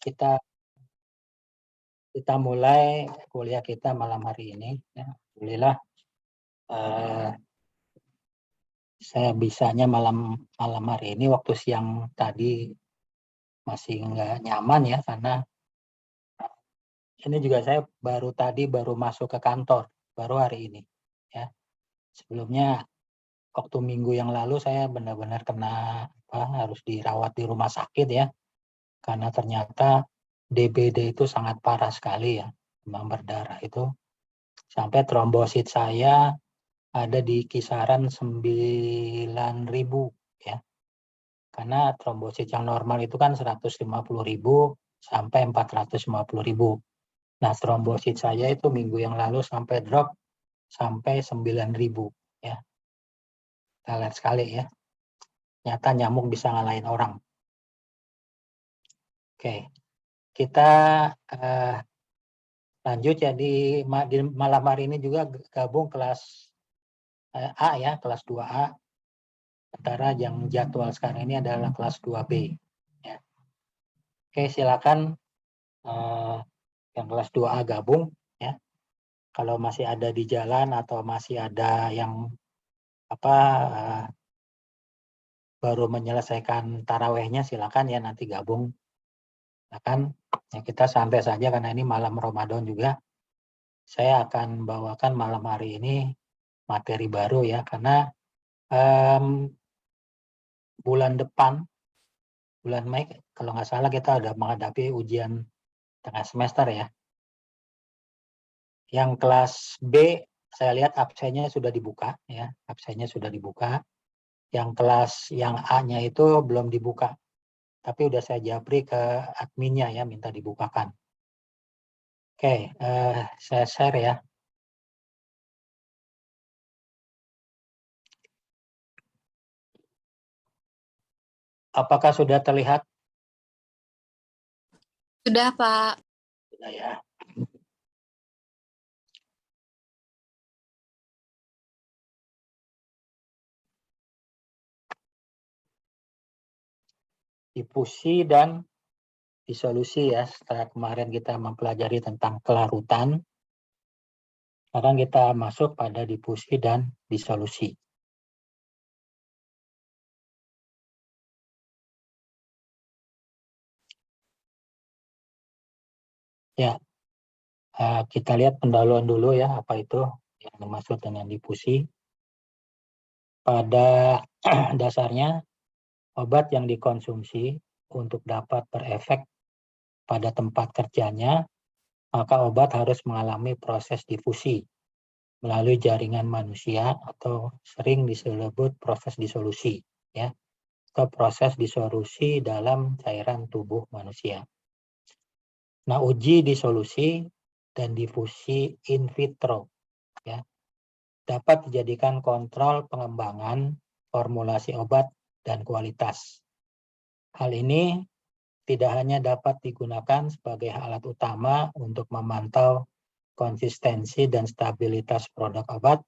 kita mulai kuliah kita malam hari ini. Ya. Alhamdulillah, saya bisanya malam hari ini. Waktu siang tadi masih nggak nyaman ya, karena ini juga saya baru masuk ke kantor, baru hari ini. Ya. Sebelumnya waktu minggu yang lalu saya benar-benar kena harus dirawat di rumah sakit ya, karena ternyata DBD itu sangat parah sekali ya, demam berdarah itu sampai trombosit saya ada di kisaran 9.000 ya. Karena trombosit yang normal itu kan 150.000 sampai 450.000. Nah, trombosit saya itu minggu yang lalu sampai drop sampai 9.000 ya. Kita lihat sekali ya. Nyata nyamuk bisa ngalahin orang. Oke. Kita lanjut ya, di malam hari ini juga gabung kelas A ya, kelas 2A. Sementara yang jadwal sekarang ini adalah kelas 2B. Ya. Oke, silakan yang kelas 2A gabung ya. Kalau masih ada di jalan atau masih ada yang baru menyelesaikan tarawehnya, silakan ya nanti gabung. Silakan ya, kita santai saja karena ini malam Ramadan juga. Saya akan bawakan malam hari ini materi baru ya, karena bulan depan, bulan Mei kalau nggak salah, kita udah menghadapi ujian tengah semester ya. Yang kelas B saya lihat absennya sudah dibuka ya, absennya sudah dibuka. Yang kelas yang A-nya itu belum dibuka, tapi udah saya japri ke adminnya ya, minta dibukakan. Oke, saya share ya. Apakah sudah terlihat? Sudah, Pak. Sudah ya. Difusi dan disolusi ya. Setelah kemarin kita mempelajari tentang kelarutan, sekarang kita masuk pada difusi dan disolusi. Ya, kita lihat pendahuluan dulu ya, apa itu yang dimaksud dengan difusi. Pada dasarnya, obat yang dikonsumsi untuk dapat berefek pada tempat kerjanya, maka obat harus mengalami proses difusi melalui jaringan manusia atau sering disebut proses disolusi ya, atau proses disolusi dalam cairan tubuh manusia. Nah, uji disolusi dan difusi in vitro ya dapat dijadikan kontrol pengembangan formulasi obat dan kualitas. Hal ini tidak hanya dapat digunakan sebagai alat utama untuk memantau konsistensi dan stabilitas produk obat,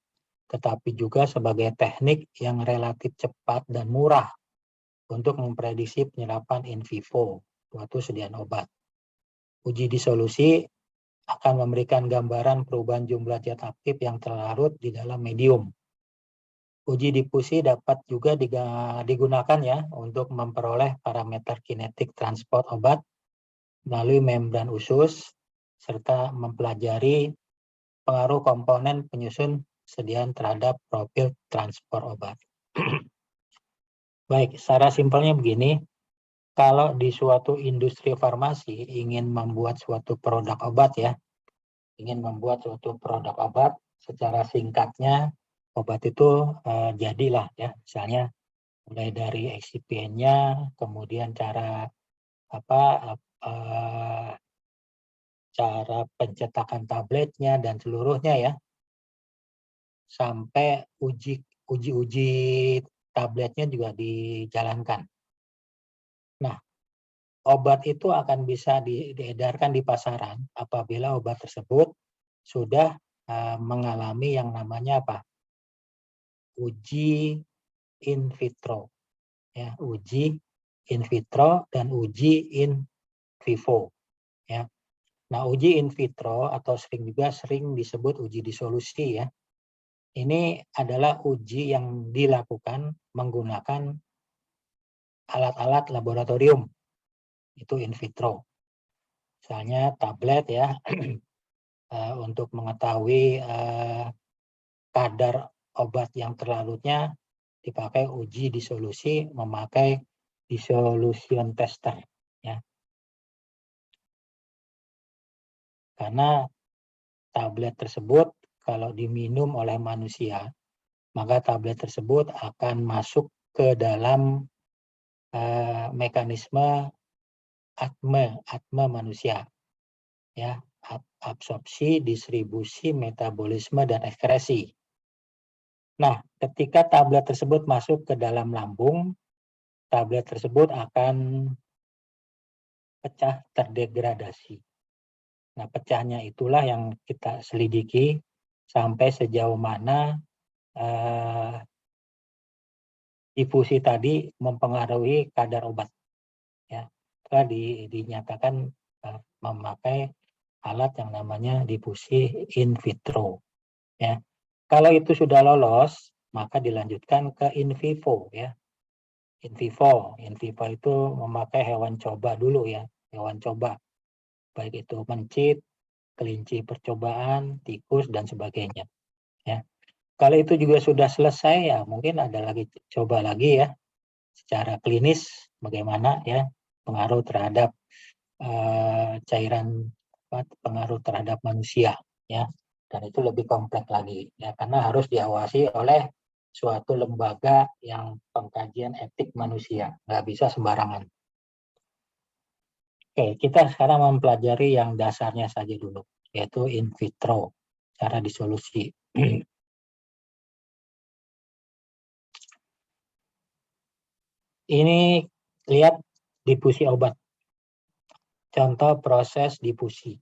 tetapi juga sebagai teknik yang relatif cepat dan murah untuk memprediksi penyerapan in vivo suatu sediaan obat. Uji disolusi akan memberikan gambaran perubahan jumlah zat aktif yang terlarut di dalam medium. Uji difusi dapat juga digunakan ya untuk memperoleh parameter kinetik transport obat melalui membran usus, serta mempelajari pengaruh komponen penyusun sediaan terhadap profil transport obat. Baik, secara simpelnya begini, kalau di suatu industri farmasi ingin membuat suatu produk obat ya, secara singkatnya obat itu jadilah ya, misalnya mulai dari excipient-nya, kemudian cara pencetakan tabletnya dan seluruhnya ya, sampai uji tabletnya juga dijalankan. Nah, obat itu akan bisa diedarkan di pasaran apabila obat tersebut sudah mengalami yang namanya uji in vitro ya, uji in vitro dan uji in vivo. Ya. Nah, uji in vitro atau juga sering disebut uji disolusi ya. Ini adalah uji yang dilakukan menggunakan alat-alat laboratorium. Itu in vitro. Misalnya tablet ya, untuk mengetahui kadar obat yang terlarutnya dipakai uji disolusi memakai dissolution tester ya. Karena tablet tersebut kalau diminum oleh manusia, maka tablet tersebut akan masuk ke dalam mekanisme atme manusia ya, absorpsi, distribusi, metabolisme dan ekskresi. Nah, ketika tablet tersebut masuk ke dalam lambung, tablet tersebut akan pecah terdegradasi. Nah, pecahnya itulah yang kita selidiki sampai sejauh mana difusi tadi mempengaruhi kadar obat. Ya, setelah dinyatakan memakai alat yang namanya difusi in vitro. Ya, kalau itu sudah lolos, maka dilanjutkan ke in vivo ya. In vivo itu memakai hewan coba dulu ya, hewan coba. Baik itu mencit, kelinci percobaan, tikus dan sebagainya. Ya. Kalau itu juga sudah selesai ya, mungkin ada lagi coba lagi ya secara klinis bagaimana ya pengaruh terhadap cairan pengaruh terhadap manusia ya. Dan itu lebih kompleks lagi ya karena harus diawasi oleh suatu lembaga yang pengkajian etik manusia, nggak bisa sembarangan. Oke, kita sekarang mempelajari yang dasarnya saja dulu, yaitu in vitro, cara disolusi. Ini lihat difusi obat. Contoh proses difusi.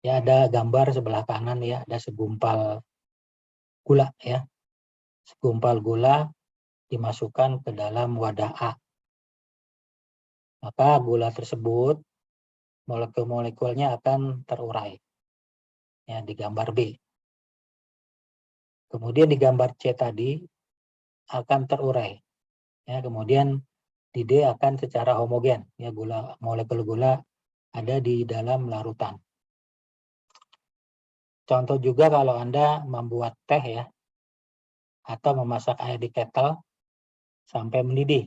Ya, ada gambar sebelah kanan ya, ada segumpal gula ya. Segumpal gula dimasukkan ke dalam wadah A. Maka gula tersebut molekul-molekulnya akan terurai. Ya, di gambar B. Kemudian di gambar C tadi akan terurai. Ya, kemudian di D akan secara homogen. Ya, molekul gula ada di dalam larutan. Contoh juga kalau Anda membuat teh ya, atau memasak air di kettle sampai mendidih.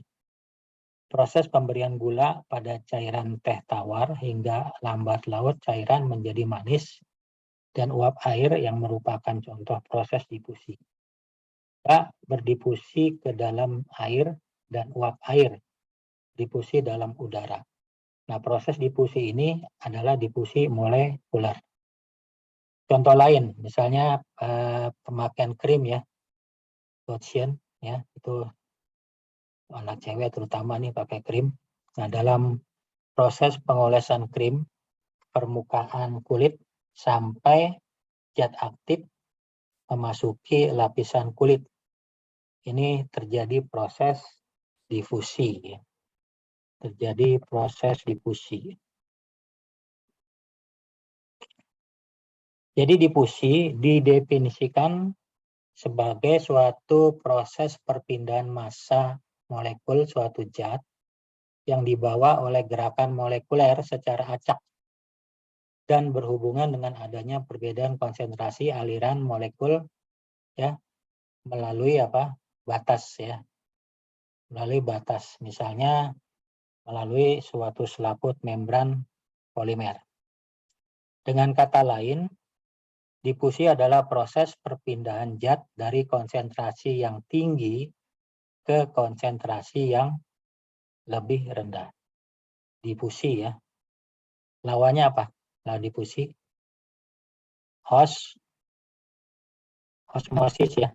Proses pemberian gula pada cairan teh tawar hingga lambat laut cairan menjadi manis dan uap air yang merupakan contoh proses difusi. Kita berdifusi ke dalam air dan uap air difusi dalam udara. Nah, proses difusi ini adalah difusi molekuler. Contoh lain, misalnya pemakaian krim ya, lotion ya, itu anak cewek terutama nih pakai krim. Nah, dalam proses pengolesan krim, permukaan kulit sampai zat aktif memasuki lapisan kulit. Ini terjadi proses difusi. Ya. Terjadi proses difusi. Jadi difusi didefinisikan sebagai suatu proses perpindahan massa molekul suatu zat yang dibawa oleh gerakan molekuler secara acak dan berhubungan dengan adanya perbedaan konsentrasi aliran molekul ya melalui batas ya, melalui batas, misalnya melalui suatu selaput membran polimer. Dengan kata lain, difusi adalah proses perpindahan zat dari konsentrasi yang tinggi ke konsentrasi yang lebih rendah. Difusi ya. Lawannya apa? Lawan difusi osmosis ya.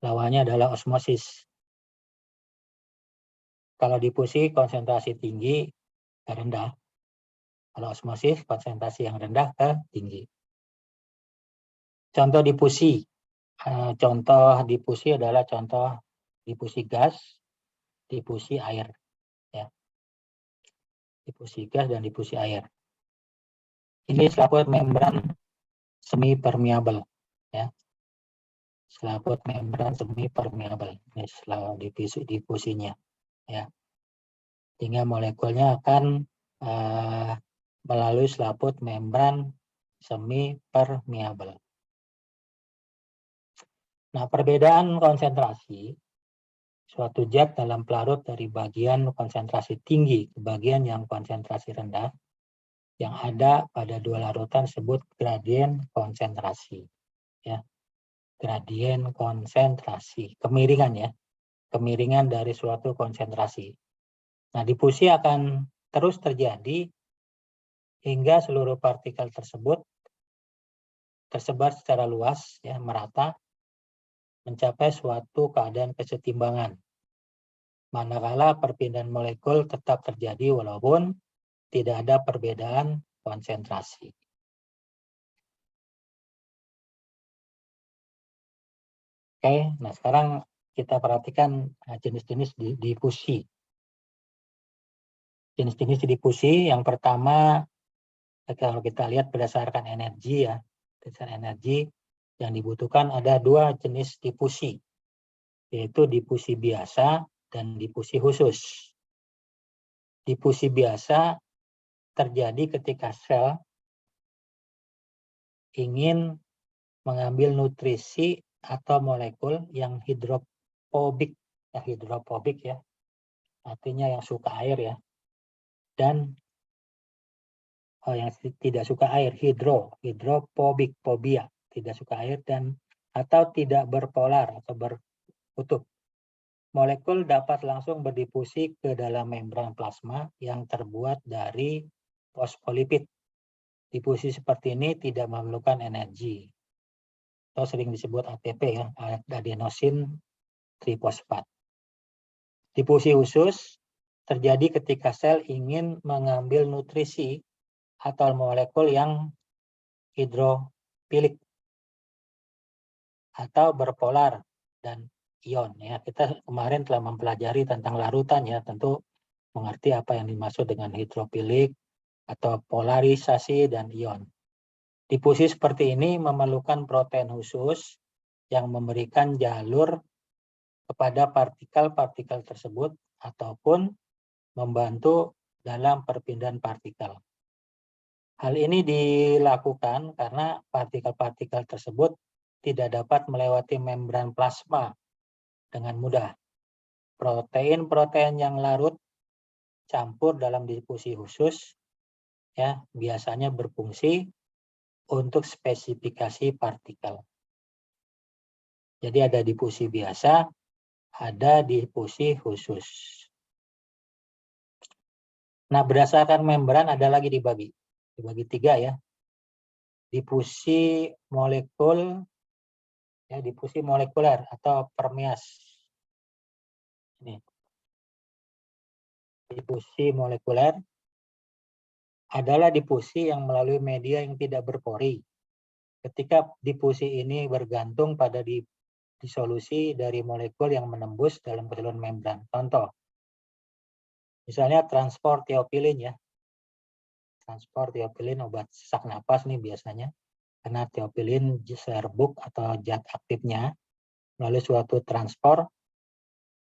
Lawannya adalah osmosis. Kalau difusi konsentrasi tinggi ke rendah. Kalau osmosis konsentrasi yang rendah ke tinggi. Contoh difusi. Contoh difusi adalah contoh difusi gas, difusi air. difusi gas, dan difusi air. Ini selaput membran semi permeable, ya. Selaput membran semi permeable. Ini selalu difusinya, ya. Sehingga molekulnya akan melalui selaput membran semi permeable. Nah, perbedaan konsentrasi suatu zat dalam pelarut dari bagian konsentrasi tinggi ke bagian yang konsentrasi rendah yang ada pada dua larutan disebut gradien konsentrasi, ya. Gradien konsentrasi, kemiringan, ya, kemiringan dari suatu konsentrasi. Nah, difusi akan terus terjadi hingga seluruh partikel tersebut tersebar secara luas, ya, merata, mencapai suatu keadaan kesetimbangan. Manakala perpindahan molekul tetap terjadi walaupun tidak ada perbedaan konsentrasi. Oke, nah sekarang kita perhatikan jenis-jenis difusi. Jenis-jenis difusi yang pertama, kalau kita lihat berdasarkan energi, ya, berdasarkan energi yang dibutuhkan ada dua jenis difusi, yaitu difusi biasa dan difusi khusus. Difusi biasa terjadi ketika sel ingin mengambil nutrisi atau molekul yang hidrofobik, ya, artinya yang suka air, ya, dan yang tidak suka air, hidrofobik, fobia, tidak suka air, dan atau tidak berpolar atau berkutub. Molekul dapat langsung berdifusi ke dalam membran plasma yang terbuat dari fosfolipid. Difusi seperti ini tidak memerlukan energi, atau sering disebut ATP, ya, adenosin trifosfat. Difusi khusus terjadi ketika sel ingin mengambil nutrisi atau molekul yang hidrofilik atau berpolar dan ion, ya. Kita kemarin telah mempelajari tentang larutan, ya, tentu mengerti apa yang dimaksud dengan hidrofilik atau polarisasi dan ion. Difusi seperti ini memerlukan protein khusus yang memberikan jalur kepada partikel-partikel tersebut ataupun membantu dalam perpindahan partikel. Hal ini dilakukan karena partikel-partikel tersebut tidak dapat melewati membran plasma dengan mudah. Protein-protein yang larut campur dalam difusi khusus, ya, biasanya berfungsi untuk spesifikasi partikel. Jadi ada difusi biasa, ada difusi khusus. Nah, berdasarkan membran ada lagi dibagi tiga, ya. Difusi molekul, ya, difusi molekuler atau permeas. Ini. Difusi molekuler adalah difusi yang melalui media yang tidak berpori. Ketika difusi ini bergantung pada disolusi dari molekul yang menembus dalam keseluruhan membran. Contoh, misalnya transport teopilin, ya. Transport teopilin obat sesak napas nih biasanya, karena teopilin serbuk atau zat aktifnya melalui suatu transport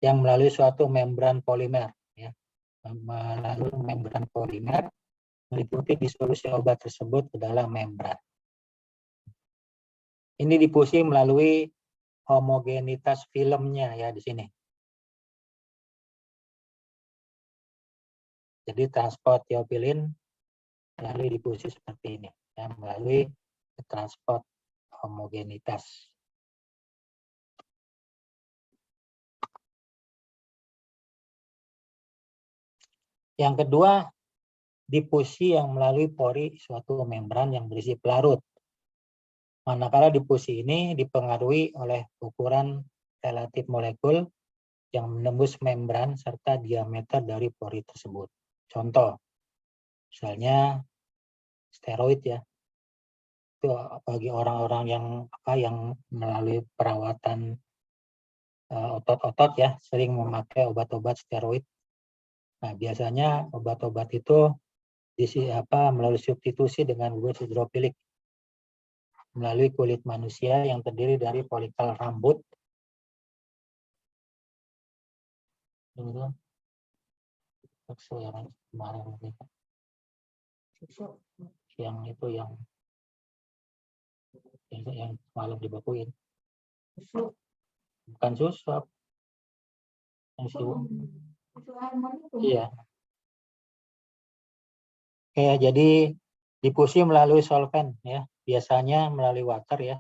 yang melalui suatu membran polimer, ya. Melalui membran polimer meliputi disolusi obat tersebut ke dalam membran. Ini difusi melalui homogenitas filmnya, ya, di sini. Jadi transport teopilin melalui difusi seperti ini, ya, melalui transport homogenitas. Yang kedua, difusi yang melalui pori suatu membran yang berisi pelarut. Manakala difusi ini dipengaruhi oleh ukuran relatif molekul yang menembus membran serta diameter dari pori tersebut. Contoh, misalnya steroid, ya. Itu bagi orang-orang yang melalui perawatan otot-otot, ya, sering memakai obat-obat steroid. Nah, biasanya obat-obat itu melalui substitusi dengan gus hidrofilik melalui kulit manusia yang terdiri dari folikel rambut. Yang kemarin yang itu yang malam dibakuin. Bukan susu. Iya. Oke, jadi difusi melalui solvent ya. Biasanya melalui water ya.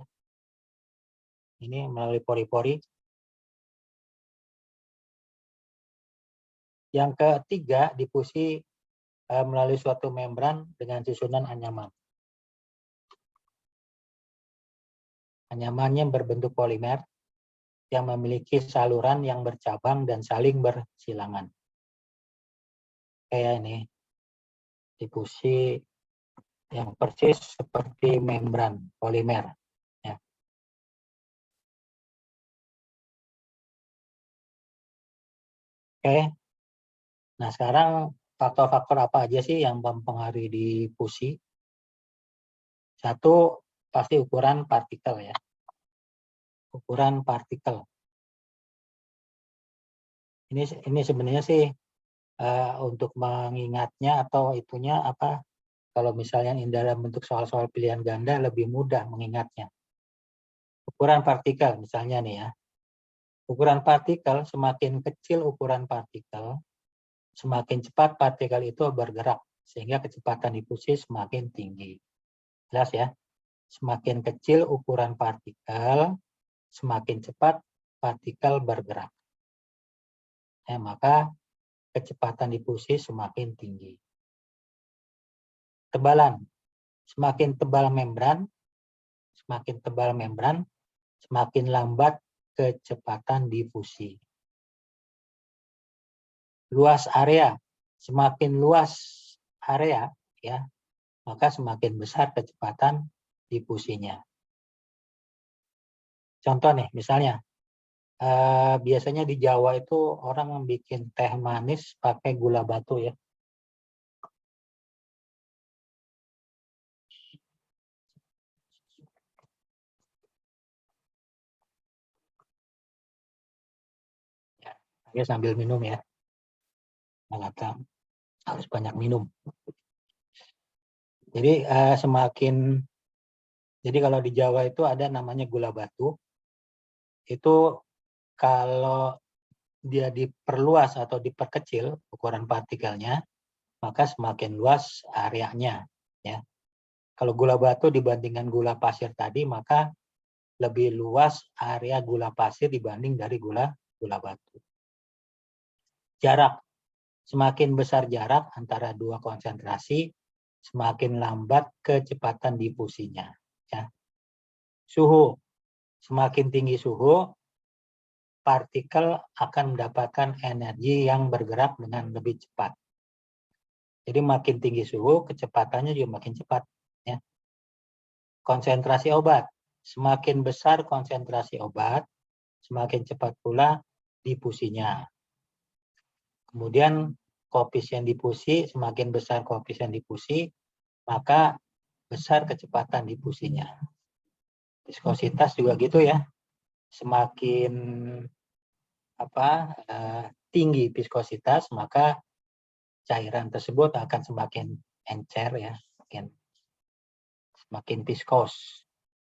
Ini melalui pori-pori. Yang ketiga, difusi melalui suatu membran dengan susunan anyaman. Anyamannya berbentuk polimer yang memiliki saluran yang bercabang dan saling bersilangan. Kayak ini, difusi yang persis seperti membran polimer. Ya. Oke. Nah, sekarang faktor-faktor apa aja sih yang mempengaruhi difusi? Satu, pasti ukuran partikel ya. Ukuran partikel. Ini sebenarnya sih untuk mengingatnya atau itunya apa? Kalau misalnya dalam bentuk soal-soal pilihan ganda lebih mudah mengingatnya. Ukuran partikel misalnya nih ya. Ukuran partikel, semakin kecil ukuran partikel, semakin cepat partikel itu bergerak sehingga kecepatan difusi semakin tinggi. Jelas ya? Semakin kecil ukuran partikel, semakin cepat partikel bergerak. Maka kecepatan difusi semakin tinggi. Tebalan. Semakin tebal membran, semakin lambat kecepatan difusi. Luas area. Semakin luas area ya, maka semakin besar kecepatan difusinya. Contoh nih, misalnya biasanya di Jawa itu orang bikin teh manis pakai gula batu ya. Ya, sambil minum ya. Maka harus banyak minum. Jadi jadi kalau di Jawa itu ada namanya gula batu. Itu kalau dia diperluas atau diperkecil ukuran partikelnya, maka semakin luas areanya ya. Kalau gula batu dibandingkan gula pasir tadi, maka lebih luas area gula pasir dibanding dari gula batu. Jarak. Semakin besar jarak antara dua konsentrasi, semakin lambat kecepatan difusinya. Ya. Suhu. Semakin tinggi suhu, partikel akan mendapatkan energi yang bergerak dengan lebih cepat. Jadi makin tinggi suhu, kecepatannya juga makin cepat. Ya. Konsentrasi obat. Semakin besar konsentrasi obat, semakin cepat pula difusinya. Kemudian koefisien difusi, semakin besar koefisien difusi, maka besar kecepatan difusinya. Viskositas juga gitu ya. Semakin tinggi viskositas, maka cairan tersebut akan semakin encer ya, semakin viskos.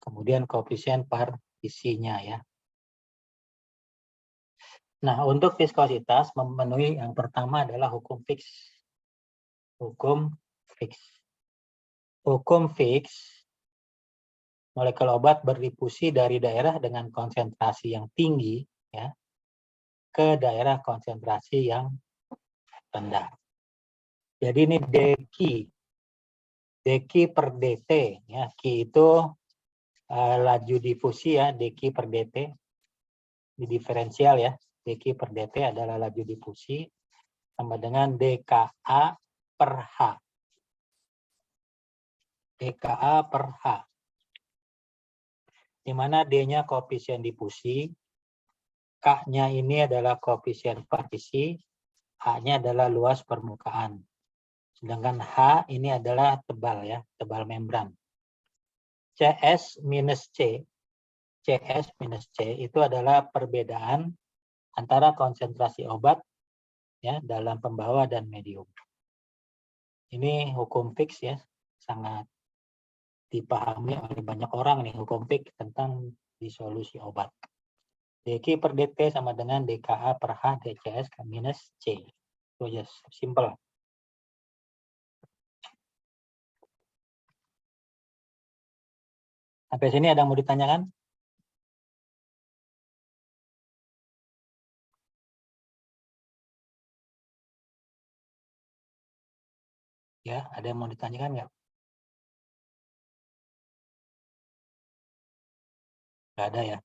Kemudian koefisien partisinya ya. Nah, untuk viskositas memenuhi yang pertama adalah hukum Fick. Hukum Fick. Hukum Fick, molekul obat berdifusi dari daerah dengan konsentrasi yang tinggi ya ke daerah konsentrasi yang rendah. Jadi ini dq per dt ya. Q itu laju difusi ya, dq per dt. Di diferensial ya. dq per dt adalah laju difusi sama dengan dka per h. dka per h. Di mana D-nya koefisien difusi, K-nya ini adalah koefisien partisi, H-nya adalah luas permukaan. Sedangkan H ini adalah tebal ya, tebal membran. CS minus C itu adalah perbedaan antara konsentrasi obat ya dalam pembawa dan medium. Ini hukum fix ya, sangat dipahami oleh banyak orang nih hukum fix tentang disolusi obat. dQ per dt sama dengan dKA per H dCS minus C. Itu aja, simple. Sampai sini ada yang mau ditanyakan? Ya, ada yang mau ditanyakan nggak? Nggak ada ya.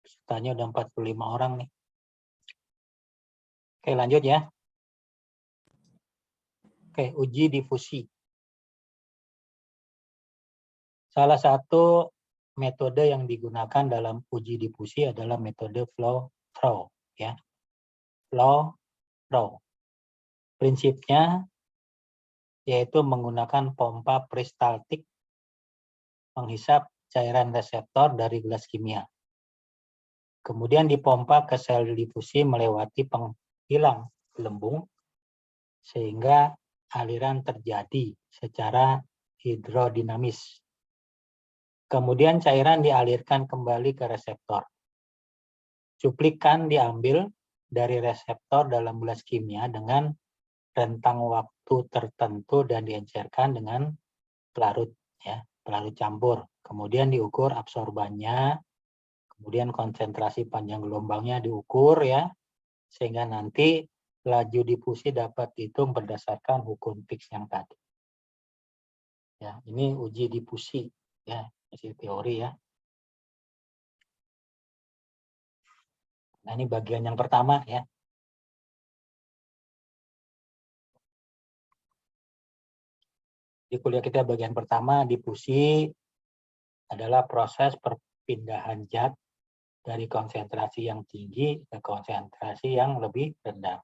Pesertanya udah 45 orang nih. Oke, lanjut ya. Oke, uji difusi. Salah satu metode yang digunakan dalam uji difusi adalah metode flow ya. Flow. Prinsipnya yaitu menggunakan pompa peristaltik menghisap cairan reseptor dari gelas kimia. Kemudian dipompa ke sel difusi melewati penghilang gelembung sehingga aliran terjadi secara hidrodinamis. Kemudian cairan dialirkan kembali ke reseptor. Cuplikan diambil dari reseptor dalam gelas kimia dengan rentang waktu tertentu dan diencerkan dengan pelarut ya, pelarut campur. Kemudian diukur absorbannya, kemudian konsentrasi panjang gelombangnya diukur ya, sehingga nanti laju difusi dapat dihitung berdasarkan hukum fix yang tadi. Ya, ini uji difusi ya, masih teori ya. Nah, ini bagian yang pertama ya. Di kuliah kita bagian pertama difusi adalah proses perpindahan zat dari konsentrasi yang tinggi ke konsentrasi yang lebih rendah.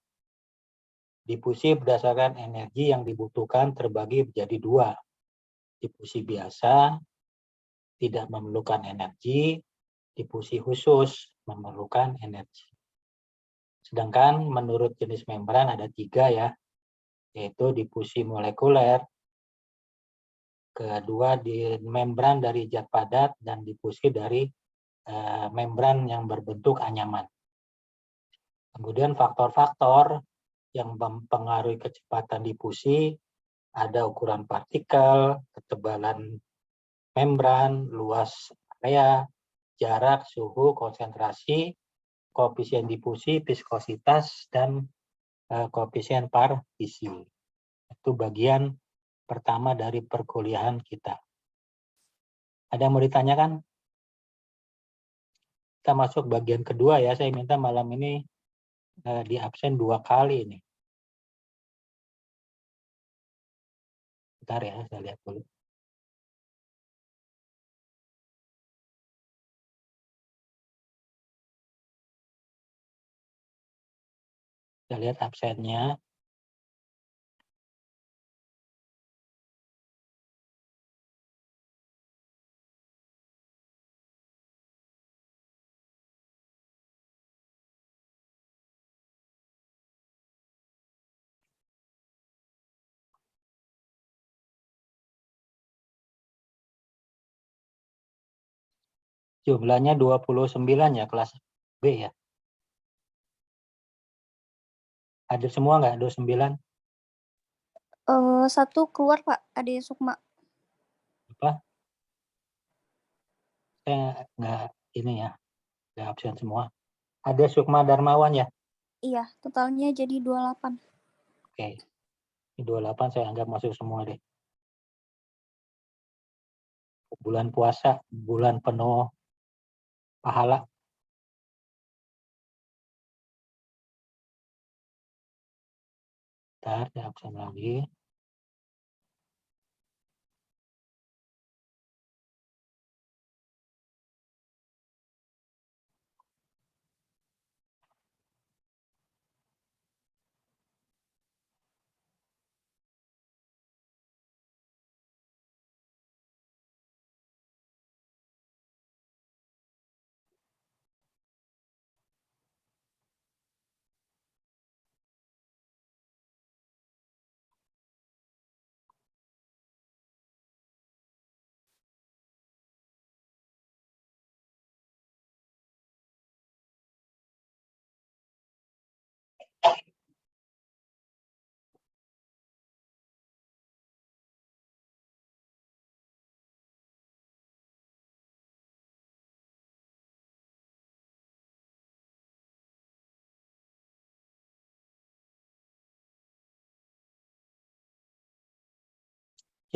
Difusi berdasarkan energi yang dibutuhkan terbagi menjadi dua. Difusi biasa tidak memerlukan energi, difusi khusus memerlukan energi. Sedangkan menurut jenis membran ada 3 ya, yaitu difusi molekuler, kedua di membran dari zat padat, dan difusi dari membran yang berbentuk anyaman. Kemudian faktor-faktor yang mempengaruhi kecepatan difusi ada ukuran partikel, ketebalan membran, luas area, jarak, suhu, konsentrasi, koefisien difusi, viskositas, dan koefisien partisi. Itu bagian pertama dari perkuliahan kita. Ada yang mau ditanyakan? Kita masuk bagian kedua ya. Saya minta malam ini di absen 2 kali nih. Bentar ya, saya lihat dulu. Kita lihat absennya. Jumlahnya 29 ya, kelas B ya. Hadir semua nggak 29? Satu keluar Pak, Ade Sukma. Apa? Saya nggak ini ya, nggak absen semua. Ada Sukma Darmawan ya? Iya, totalnya jadi 28. Oke. Ini 28 saya anggap masuk semua deh. Bulan puasa, bulan penuh pahala. Bentar, saya absen lagi.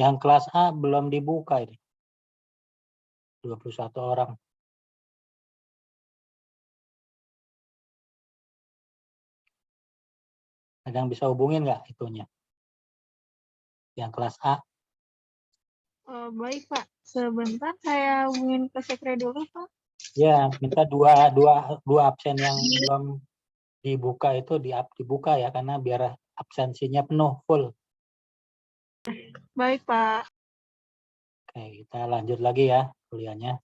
Yang kelas A belum dibuka ini. 21 orang. Ada yang bisa hubungin nggak itunya? Yang kelas A. Baik, Pak. Sebentar saya hubungin ke sekre dulu, Pak. Ya, minta dua absen yang belum dibuka itu dibuka ya, karena biar absensinya penuh, full. Baik, Pak. Oke, kita lanjut lagi ya kuliahnya.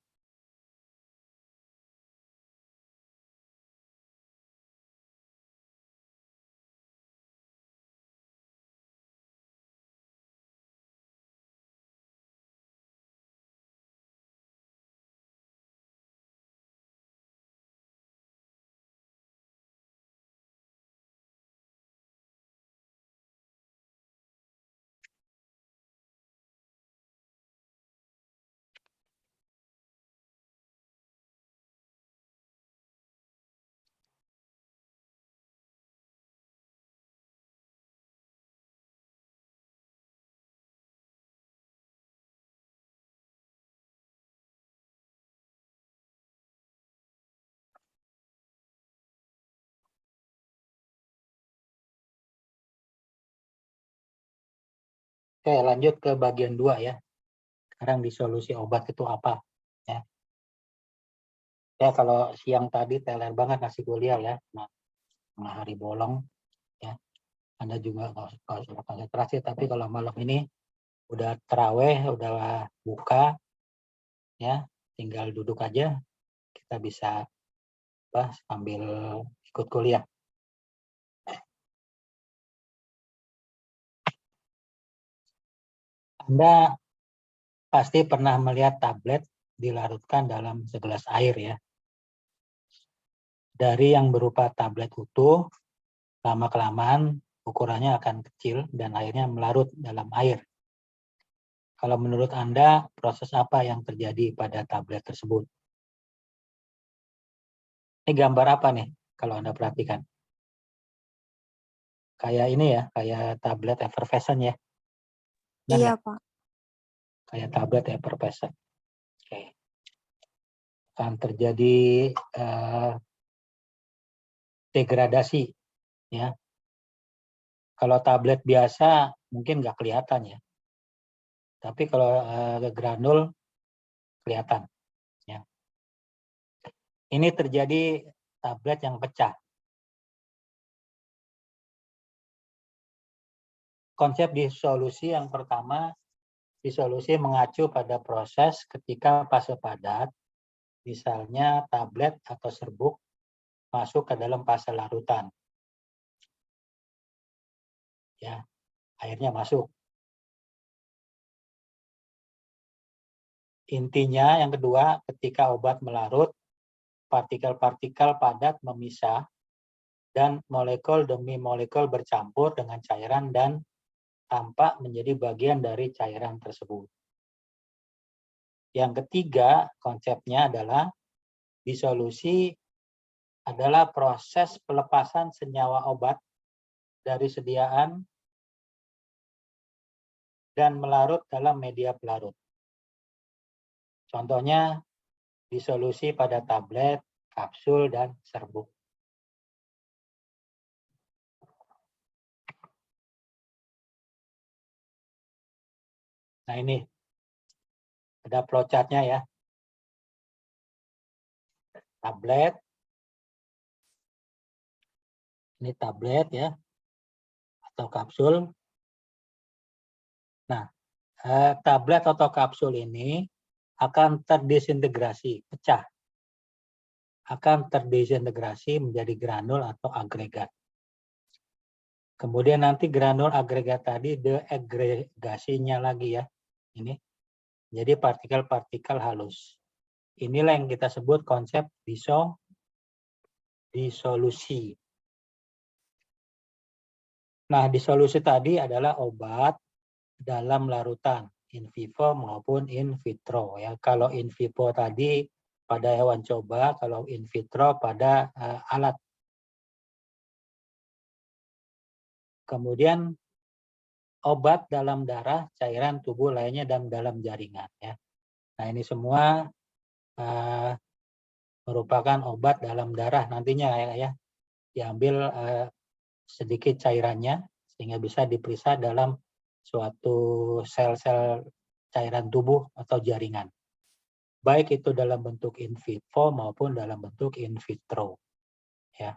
Oke, lanjut ke bagian 2 ya. Sekarang di solusi obat itu apa? Ya, ya kalau siang tadi teler banget ngasih kuliah ya. Nah, tengah hari bolong ya. Anda juga nggak usah konsentrasi, tapi kalau malam ini udah terawih, udah buka, ya, tinggal duduk aja, kita bisa sambil ikut kuliah. Anda pasti pernah melihat tablet dilarutkan dalam segelas air ya. Dari yang berupa tablet utuh, lama-kelamaan ukurannya akan kecil dan akhirnya melarut dalam air. Kalau menurut Anda, proses apa yang terjadi pada tablet tersebut? Ini gambar apa nih kalau Anda perhatikan? Kayak ini ya, kayak tablet effervescent ya. Benar Iya, nggak? Pak. Kayak tablet effervescent. Oke. Akan terjadi degradasi ya. Kalau tablet biasa mungkin nggak kelihatan ya. Tapi kalau granul kelihatan ya. Ini terjadi tablet yang pecah. Konsep disolusi yang pertama, disolusi mengacu pada proses ketika fase padat, misalnya tablet atau serbuk, masuk ke dalam fase larutan. Ya, airnya masuk. Intinya yang kedua, ketika obat melarut, partikel-partikel padat memisah dan molekul demi molekul bercampur dengan cairan dan tampak menjadi bagian dari cairan tersebut. Yang ketiga, konsepnya adalah disolusi adalah proses pelepasan senyawa obat dari sediaan dan melarut dalam media pelarut. Contohnya disolusi pada tablet, kapsul, dan serbuk. Nah ini, ada flowchart-nya ya. Tablet, ini tablet ya, atau kapsul. Nah, tablet atau kapsul ini akan terdisintegrasi, pecah. Akan terdisintegrasi menjadi granul atau agregat. Kemudian nanti granul agregat tadi deagregasinya lagi ya. Ini. Jadi partikel-partikel halus. Inilah yang kita sebut konsep disolusi. Nah, disolusi tadi adalah obat dalam larutan, in vivo maupun in vitro ya. Kalau in vivo tadi pada hewan coba, kalau in vitro pada alat. Kemudian obat dalam darah, cairan tubuh lainnya, dan dalam jaringan. Ya. Nah ini semua merupakan obat dalam darah nantinya ya. Diambil sedikit cairannya sehingga bisa diperiksa dalam suatu sel-sel cairan tubuh atau jaringan. Baik itu dalam bentuk in vivo maupun dalam bentuk in vitro. Ya.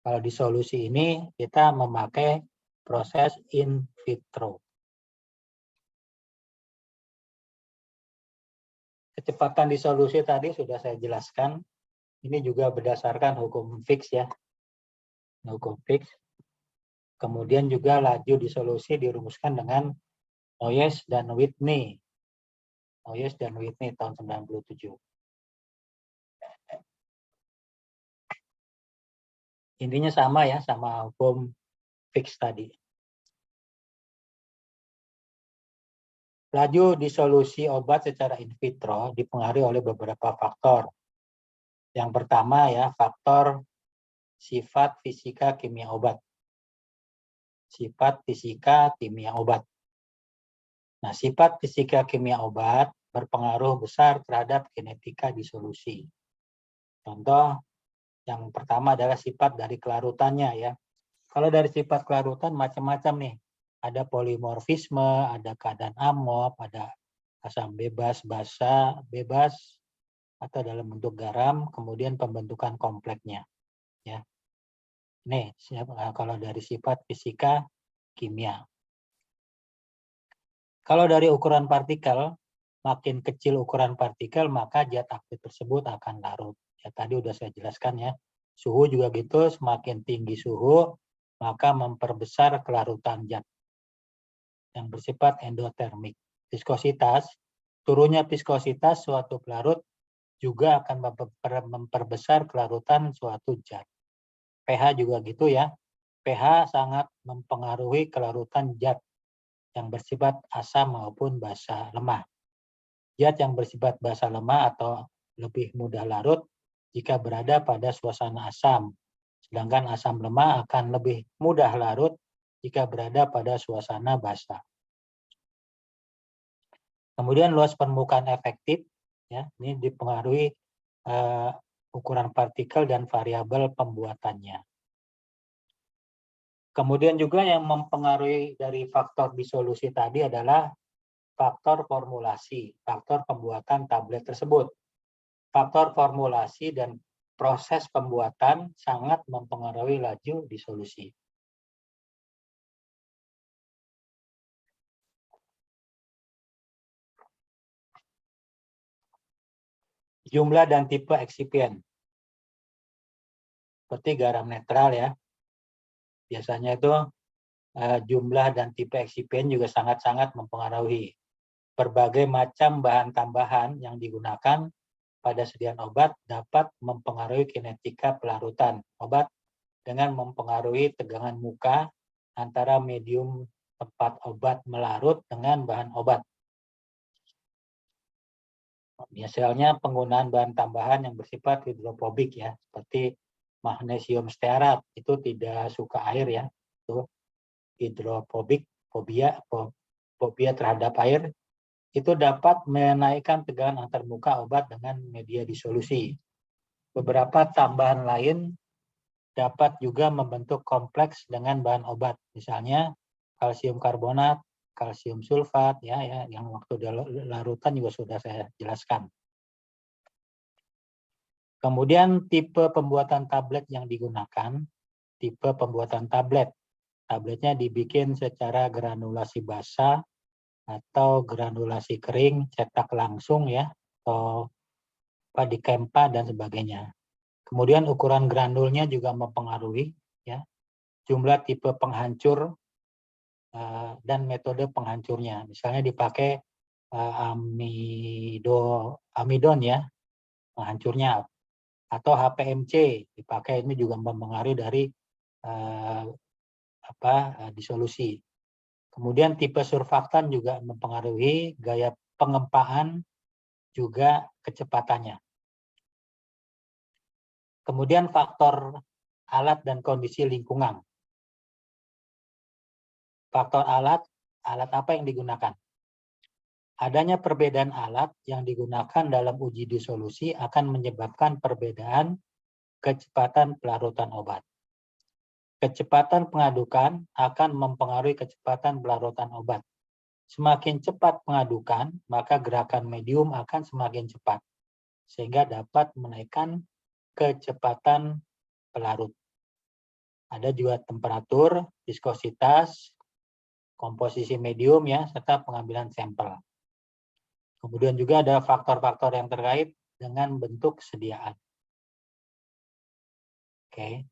Kalau di solusi ini kita memakai proses in vitro. Kecepatan disolusi tadi sudah saya jelaskan. Ini juga berdasarkan hukum Fick ya. Hukum Fick. Kemudian juga laju disolusi dirumuskan dengan Noyes dan Whitney. Noyes dan Whitney tahun 97. Intinya sama ya, sama hukum Fick tadi. Laju disolusi obat secara in vitro dipengaruhi oleh beberapa faktor. Yang pertama ya, faktor sifat fisika kimia obat. Sifat fisika kimia obat. Nah, sifat fisika kimia obat berpengaruh besar terhadap kinetika disolusi. Contoh yang pertama adalah sifat dari kelarutannya ya. Kalau dari sifat kelarutan macam-macam nih. Ada polimorfisme, ada keadaan amop, ada asam bebas, basa, bebas, atau dalam bentuk garam, kemudian pembentukan kompleknya. Ya. Nih, kalau dari sifat fisika kimia. Kalau dari ukuran partikel, makin kecil ukuran partikel, maka zat aktif tersebut akan larut. Ya, tadi udah saya jelaskan ya. Suhu juga gitu, semakin tinggi suhu, maka memperbesar kelarutan zat yang bersifat endotermik. Viskositas, turunnya viskositas suatu pelarut juga akan memperbesar kelarutan suatu zat. pH juga gitu ya. pH sangat mempengaruhi kelarutan zat yang bersifat asam maupun basa lemah. Zat yang bersifat basa lemah atau lebih mudah larut jika berada pada suasana asam, sedangkan asam lemah akan lebih mudah larut jika berada pada suasana basa. Kemudian luas permukaan efektif, ya, ini dipengaruhi ukuran partikel dan variabel pembuatannya. Kemudian juga yang mempengaruhi dari faktor disolusi tadi adalah faktor formulasi, faktor pembuatan tablet tersebut. Faktor formulasi dan proses pembuatan sangat mempengaruhi laju disolusi. Jumlah dan tipe eksipien. Seperti garam netral ya. Biasanya itu jumlah dan tipe eksipien juga sangat-sangat mempengaruhi. Berbagai macam bahan tambahan yang digunakan pada sediaan obat dapat mempengaruhi kinetika pelarutan obat dengan mempengaruhi tegangan muka antara medium tempat obat melarut dengan bahan obat. Misalnya penggunaan bahan tambahan yang bersifat hidrofobik ya, seperti magnesium stearat, itu tidak suka air ya, itu hidrofobik, fobia terhadap air, itu dapat menaikkan tegangan antarmuka obat dengan media disolusi. Beberapa tambahan lain dapat juga membentuk kompleks dengan bahan obat, misalnya kalsium karbonat, kalsium sulfat, ya, yang waktu larutan juga sudah saya jelaskan. Kemudian tipe pembuatan tablet yang digunakan, tipe pembuatan tablet. Tabletnya dibikin secara granulasi basah atau granulasi kering, cetak langsung ya, atau di Kempa dan sebagainya. Kemudian ukuran granulnya juga mempengaruhi ya, jumlah tipe penghancur dan metode penghancurnya. Misalnya dipakai amidon ya, penghancurnya, atau HPMC dipakai, ini juga mempengaruhi dari disolusi. Kemudian tipe surfaktan juga mempengaruhi gaya pengempaan juga kecepatannya. Kemudian faktor alat dan kondisi lingkungan. Faktor alat apa yang digunakan? Adanya perbedaan alat yang digunakan dalam uji disolusi akan menyebabkan perbedaan kecepatan pelarutan obat. Kecepatan pengadukan akan mempengaruhi kecepatan pelarutan obat. Semakin cepat pengadukan, maka gerakan medium akan semakin cepat, sehingga dapat menaikkan kecepatan pelarut. Ada juga temperatur, viskositas, komposisi medium ya, serta pengambilan sampel. Kemudian juga ada faktor-faktor yang terkait dengan bentuk kesediaan. Oke.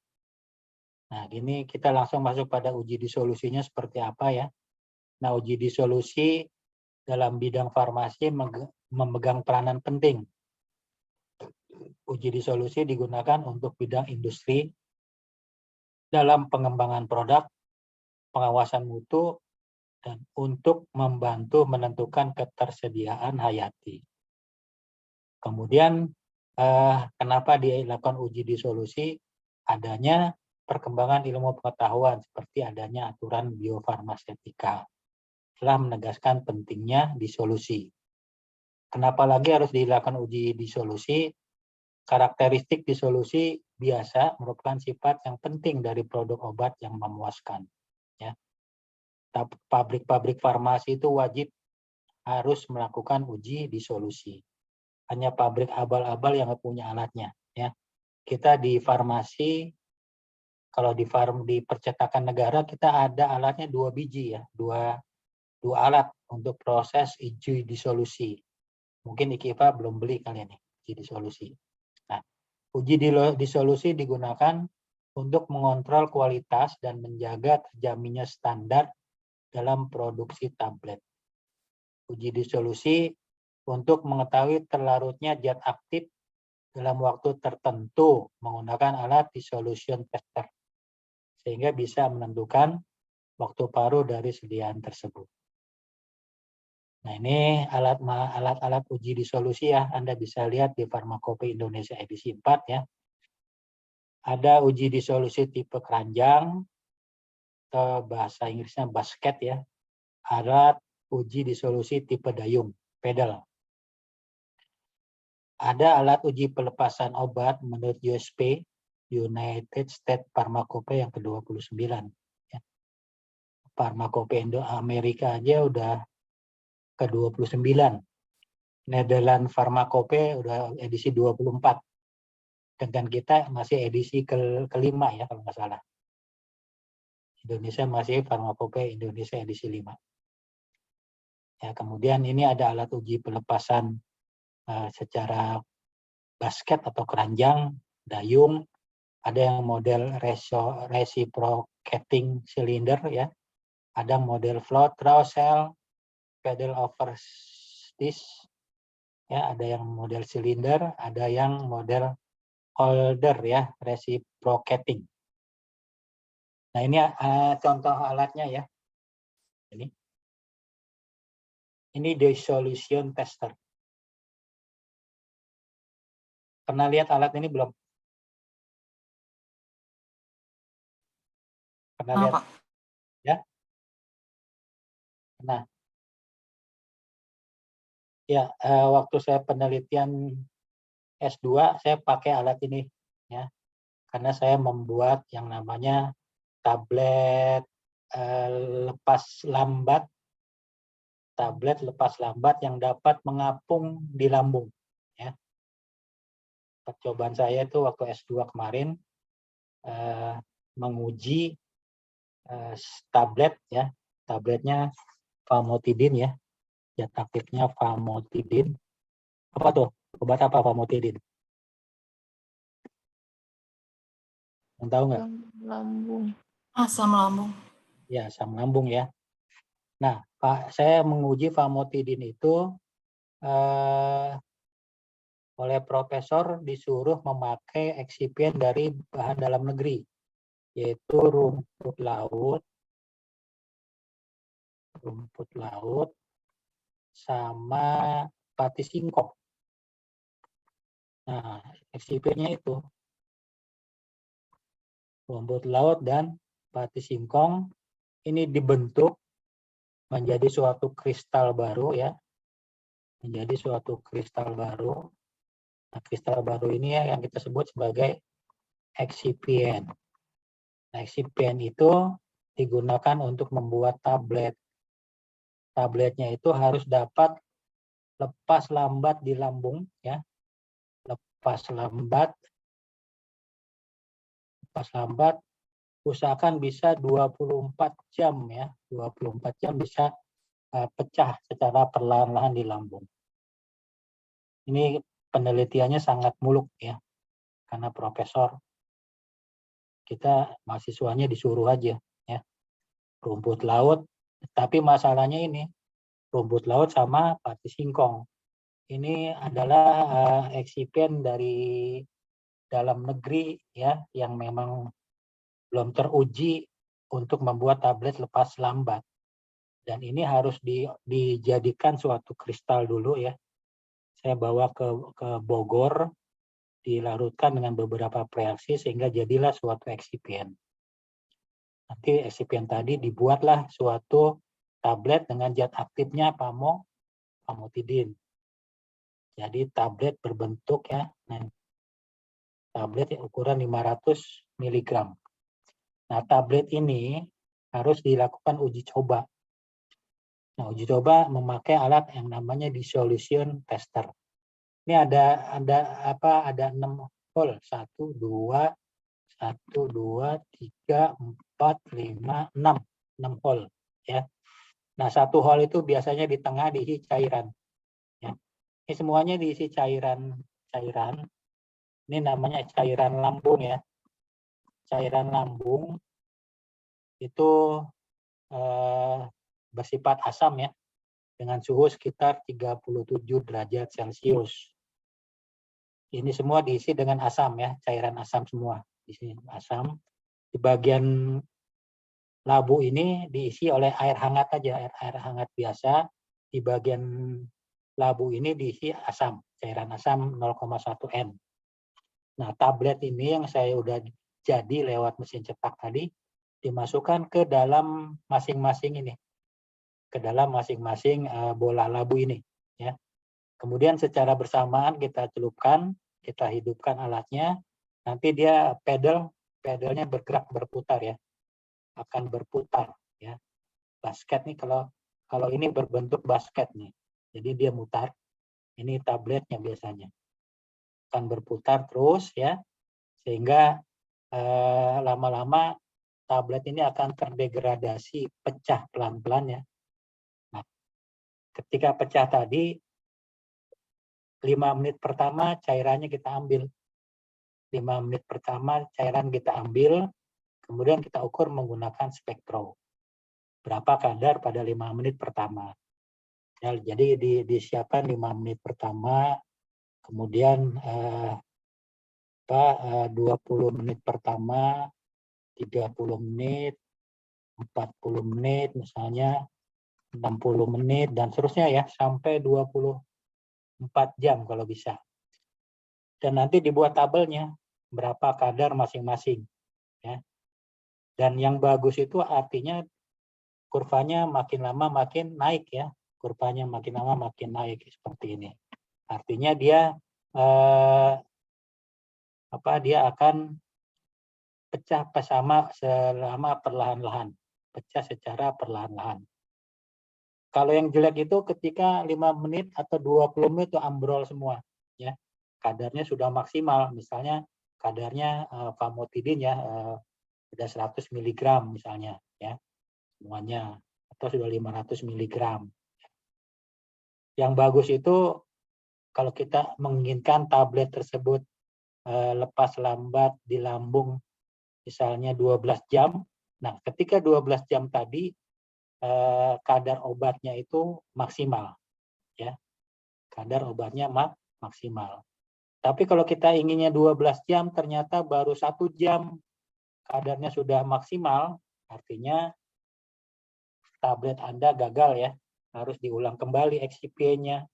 Nah, ini kita langsung masuk pada uji disolusinya seperti apa ya. Nah, uji disolusi dalam bidang farmasi memegang peranan penting. Uji disolusi digunakan untuk bidang industri dalam pengembangan produk, pengawasan mutu, dan untuk membantu menentukan ketersediaan hayati. Kemudian, kenapa dilakukan uji disolusi? Adanya perkembangan ilmu pengetahuan seperti adanya aturan biofarmasetika telah menegaskan pentingnya disolusi. Kenapa lagi harus dilakukan uji disolusi? Karakteristik disolusi biasa merupakan sifat yang penting dari produk obat yang memuaskan. Ya. Pabrik-pabrik farmasi itu wajib harus melakukan uji disolusi. Hanya pabrik abal-abal yang punya alatnya. Ya. Kita di farmasi, kalau di percetakan negara kita ada alatnya 2 biji ya, dua alat untuk proses uji disolusi. Mungkin IKIPA belum beli kalian nih uji disolusi. Nah, uji disolusi digunakan untuk mengontrol kualitas dan menjaga terjaminnya standar dalam produksi tablet. Uji disolusi untuk mengetahui terlarutnya zat aktif dalam waktu tertentu menggunakan alat dissolution tester, sehingga bisa menentukan waktu paruh dari sediaan tersebut. Nah, ini alat-alat uji disolusi ya, Anda bisa lihat di Farmakope Indonesia edisi 4 ya. Ada uji disolusi tipe keranjang, atau bahasa Inggrisnya basket ya. Alat uji disolusi tipe dayung, pedal. Ada alat uji pelepasan obat menurut USP, United States Pharmacope yang ke-29. Ya. Pharmacope Amerika aja udah ke-29. Netherlands Pharmacope udah edisi 24. Dengan kita masih edisi kelima ya kalau nggak salah. Indonesia masih Pharmacope Indonesia edisi 5. Ya, kemudian ini ada alat uji pelepasan secara basket atau keranjang, dayung, ada yang model reciprocating cylinder ya, ada model float cell, pedal over disc, ya, ada yang model silinder, ada yang model holder ya, reciprocating. Nah, ini contoh alatnya ya. Ini dissolution tester. Pernah lihat alat ini belum? Pernah lihat? Ya? Nah, ya, waktu saya penelitian S2, saya pakai alat ini, ya, karena saya membuat yang namanya tablet lepas lambat yang dapat mengapung di lambung. Ya. Percobaan saya itu waktu S2 kemarin menguji tablet, ya, tabletnya famotidin ya, zat aktifnya famotidin. Apa tuh? Obat apa famotidin? Yang tahu nggak? Lambung. Asam lambung. Ya, asam lambung ya. Nah, Pak, saya menguji famotidin itu oleh profesor disuruh memakai eksipien dari bahan dalam negeri, yaitu rumput laut, sama pati singkong. Nah, eksipiennya itu rumput laut dan pati singkong ini dibentuk menjadi suatu kristal baru ya. Menjadi suatu kristal baru. Nah, kristal baru ini ya yang kita sebut sebagai excipient. Nah, excipient itu digunakan untuk membuat tablet. Tabletnya itu harus dapat lepas lambat di lambung ya. Lepas lambat usahakan bisa 24 jam ya. 24 jam bisa pecah secara perlahan-lahan di lambung. Ini penelitiannya sangat muluk ya. Karena profesor kita mahasiswanya disuruh aja ya. Rumput laut, tapi masalahnya ini rumput laut sama pati singkong. Ini adalah eksipien dari dalam negeri ya yang memang belum teruji untuk membuat tablet lepas lambat. Dan ini harus dijadikan suatu kristal dulu ya. Saya bawa ke Bogor, dilarutkan dengan beberapa reaksi sehingga jadilah suatu eksipien. Nanti eksipien tadi dibuatlah suatu tablet dengan zat aktifnya famotidin. Jadi tablet berbentuk ya, tablet yang ukuran 500 mg. Nah, tablet ini harus dilakukan uji coba. Nah, uji coba memakai alat yang namanya dissolution tester. Ini ada 6 hole. 1, 2, 3, 4, 5, 6. 6 hole ya. Nah, 1 hole itu biasanya di tengah diisi cairan. Ya. Ini semuanya diisi cairan. Ini namanya cairan lambung ya. Cairan lambung itu bersifat asam ya, dengan suhu sekitar 37 derajat Celcius. Ini semua diisi dengan asam ya, cairan asam semua. Di sini asam. Di bagian labu ini diisi oleh air hangat aja, air hangat biasa. Di bagian labu ini diisi asam, cairan asam 0,1 N. Nah, tablet ini yang saya udah jadi lewat mesin cetak tadi, dimasukkan ke dalam masing-masing ini. Ke dalam masing-masing bola labu ini. Ya. Kemudian secara bersamaan kita celupkan, kita hidupkan alatnya, nanti dia pedalnya berputar ya. Akan berputar ya. Basket nih kalau ini berbentuk basket nih. Jadi dia mutar. Ini tabletnya biasanya. Akan berputar terus ya. Sehingga lama-lama tablet ini akan terdegradasi, pecah pelan-pelan ya. Nah, ketika pecah tadi 5 menit pertama cairannya kita ambil. 5 menit pertama cairan kita ambil, kemudian kita ukur menggunakan spektro. Berapa kadar pada 5 menit pertama. Ya, jadi disiapkan 5 menit pertama, kemudian 20 menit pertama, 30 menit, 40 menit misalnya, 60 menit, dan seterusnya ya, sampai 24 jam kalau bisa. Dan nanti dibuat tabelnya, berapa kadar masing-masing. Ya. Dan yang bagus itu artinya kurvanya makin lama makin naik ya. Kurvanya makin lama makin naik seperti ini. Artinya dia dia akan pecah selama perlahan-lahan. Pecah secara perlahan-lahan. Kalau yang jelek itu ketika 5 menit atau 20 menit itu ambrol semua. Ya. Kadarnya sudah maksimal. Misalnya kadarnya famotidin ya, sudah 100 mg misalnya. Ya. Semuanya. Atau sudah 500 mg. Yang bagus itu kalau kita menginginkan tablet tersebut lepas lambat di lambung misalnya 12 jam. Nah, ketika 12 jam tadi kadar obatnya itu maksimal. Ya. Kadar obatnya maksimal. Tapi kalau kita inginnya 12 jam ternyata baru 1 jam kadarnya sudah maksimal, artinya tablet Anda gagal ya. Harus diulang kembali excipientnya,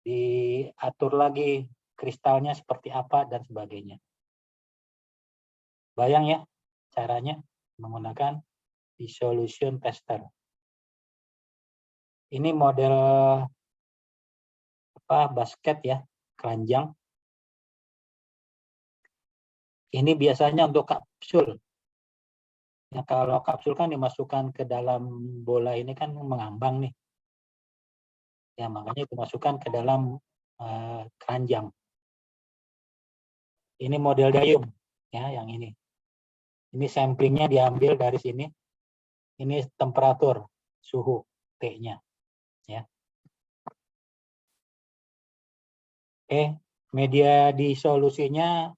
diatur lagi kristalnya seperti apa dan sebagainya. Bayang ya caranya menggunakan dissolution tester. Ini model basket ya, keranjang. Ini biasanya untuk kapsul. Ya, kalau kapsul kan dimasukkan ke dalam bola ini kan mengambang nih. Ya, makanya dimasukkan ke dalam keranjang. Ini model dayung ya, yang ini. Ini samplingnya diambil dari sini. Ini temperatur suhu T-nya ya. Oke, media disolusinya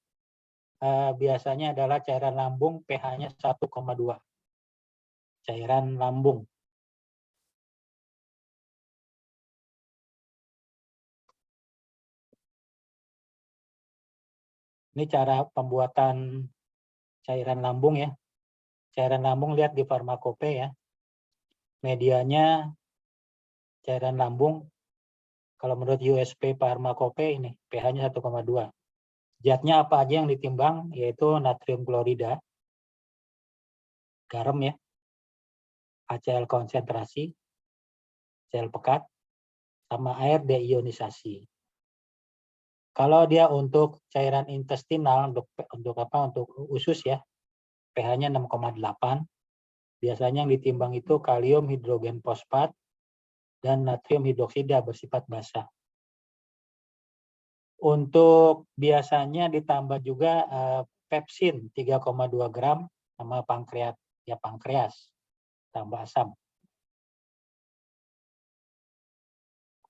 biasanya adalah cairan lambung, pH-nya 1,2. Cairan lambung. Ini cara pembuatan cairan lambung ya. Cairan lambung lihat di farmakope ya. Medianya cairan lambung. Kalau menurut USP farmakope ini pH-nya 1,2. Zatnya apa aja yang ditimbang? Yaitu natrium klorida, garam ya, HCl konsentrasi, sel pekat, sama air deionisasi. Kalau dia untuk cairan intestinal, untuk usus ya, pH-nya 6,8. Biasanya yang ditimbang itu kalium hidrogen fosfat dan natrium hidroksida bersifat basa. Untuk biasanya ditambah juga pepsin 3,2 gram sama pankreas tambah asam.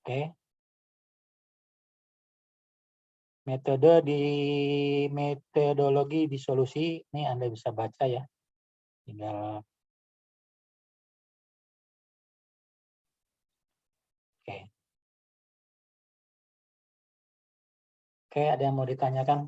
Oke. Metodologi disolusi ini Anda bisa baca ya. Tinggal Oke. Oke, ada yang mau ditanyakan?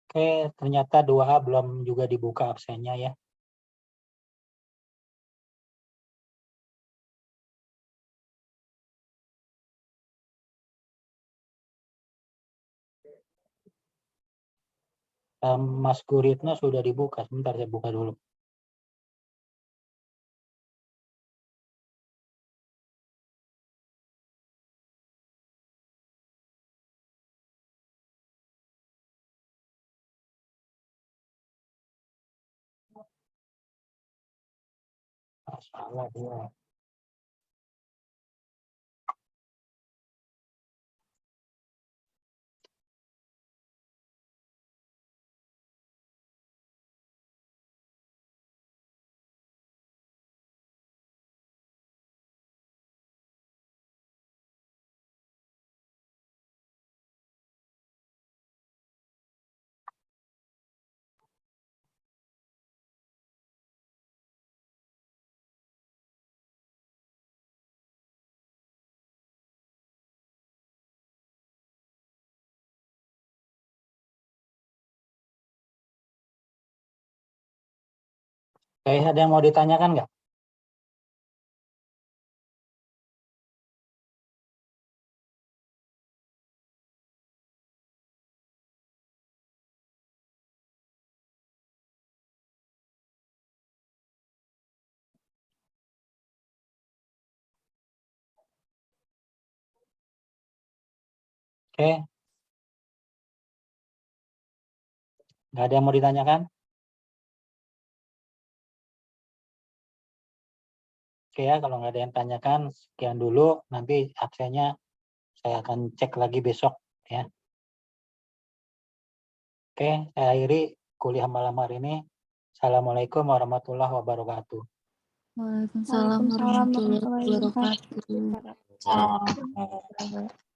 Oke, ternyata 2A belum juga dibuka absennya ya. Mas Guritno sudah dibuka, sebentar saya buka dulu. Salah dia. Oke, ada yang mau ditanyakan nggak? Oke. Nggak ada yang mau ditanyakan? Oke ya, kalau nggak ada yang tanyakan, sekian dulu. Nanti absennya saya akan cek lagi besok ya. Oke, saya akhiri kuliah malam hari ini. Assalamualaikum warahmatullahi wabarakatuh. Waalaikumsalam warahmatullahi wabarakatuh. Waalaikumsalam.